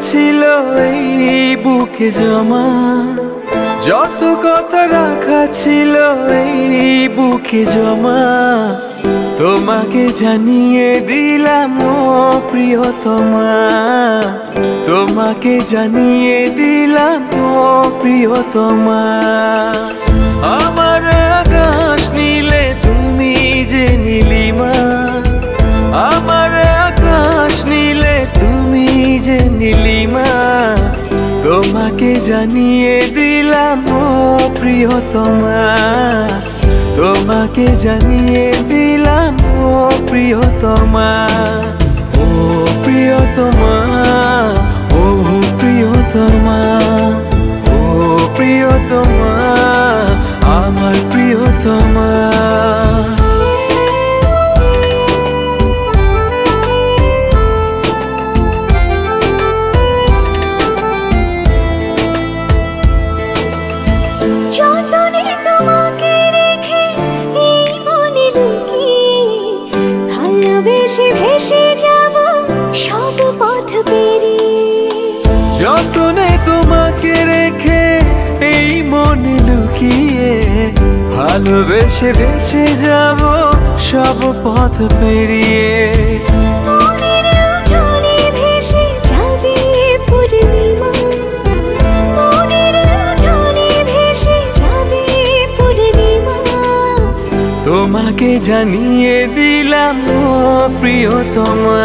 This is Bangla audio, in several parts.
ছিল এই বুকে জমা, যত কথা রাখা ছিল এই বুকে জমা, তোমাকে জানিয়ে দিলাম ও প্রিয়তমা, তোমাকে জানিয়ে দিলাম ও প্রিয়তমা। আমার আকাশ নীলে তুমি যে নীলিমা, আমার আকাশ নীলে তুমি যে নীলিমা, তোমাকে জানিয়ে দিলাম ও প্রিয়তমা, তোমাকে জানিয়ে দিলাম ও প্রিয়তমা। ও প্রিয়তমা, ও প্রিয়তমা, ও প্রিয়তমা, আমার প্রিয়তমা। যতনে তোমাকে রেখে এই মনে লুকিয়ে, ভালোবেসে ভেসে যাব সব পথ পেরিয়ে। যতনে তোমাকে রেখে এই মনে লুকিয়ে, ভালোবেসে ভেসে যাব সব পথ পেরিয়ে। মনের উঠোনে ভেসে যাবে পূর্ণিমা, মনের উঠোনে ভেসে যাবে পূর্ণিমা, তোমাকে জানিয়ে দিলাম ও প্রিয়তমা,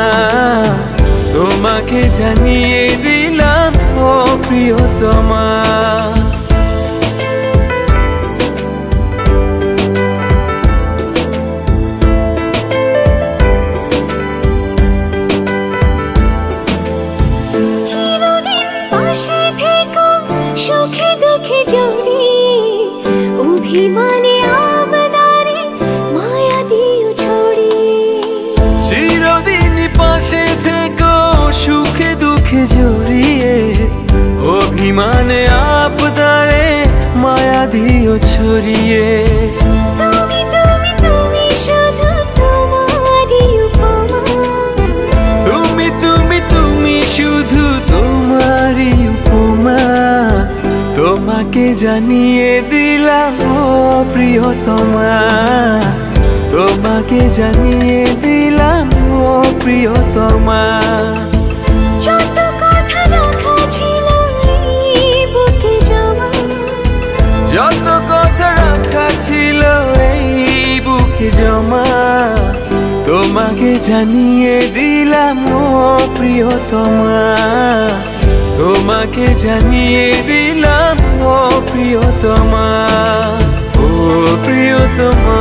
তোমাকে জানিয়ে দিলাম ও প্রিয়তমা। চিরদিন পাশে থেকো সুখে দুঃখে জড়িয়ে, অভিমানে আবদারে মায়া দিও ছড়িয়ে। চিরদিন পাশে থেকো সুখে দুঃখে জড়িয়ে, অভিমানে আবদারে মায়া দিও ছড়িয়ে। তুমি তুমি তুমি শুধু তোমারই উপমা, তুমি তুমি তুমি শুধু তোমারই উপমা, তোমাকে জানিয়ে দিলাম ও প্রিয়তমা, তোমাকে জানিয়ে দিলাম ও প্রিয়তমা। যত কথা রাখা ছিল এই বুকে জমা, যত কথা রাখা ছিল এই বুকে জমা, তোমাকে জানিয়ে দিলাম ও প্রিয়তমা, তোমাকে জানিয়ে দিলাম ও প্রিয়তমা, ও প্রিয়তমা।